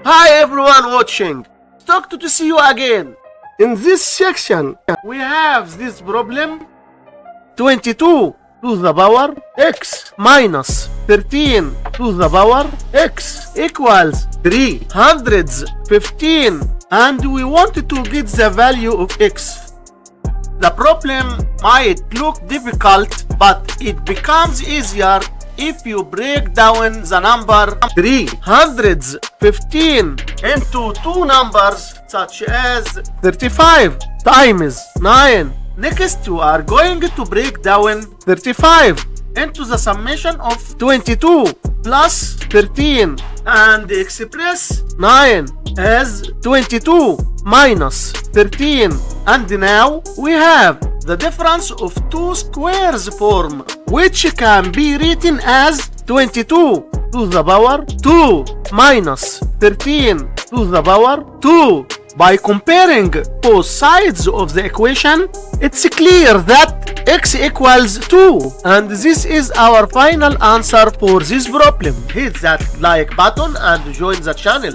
Hi everyone watching. Talk to see you again. In this section, we have this problem. 22 to the power x minus 13 to the power x equals 315, and we want to get the value of x. The problem might look difficult, but it becomes easier if you break down the number 315 into two numbers such as 35 times 9. Next, you are going to break down 35 into the summation of 22 plus 13 and express 9 as 22 minus 13. And now we have the difference of two squares form, which can be written as 22 to the power 2 minus 13 to the power 2. By comparing both sides of the equation, it's clear that x equals 2, and this is our final answer for this problem. Hit that like button and join the channel.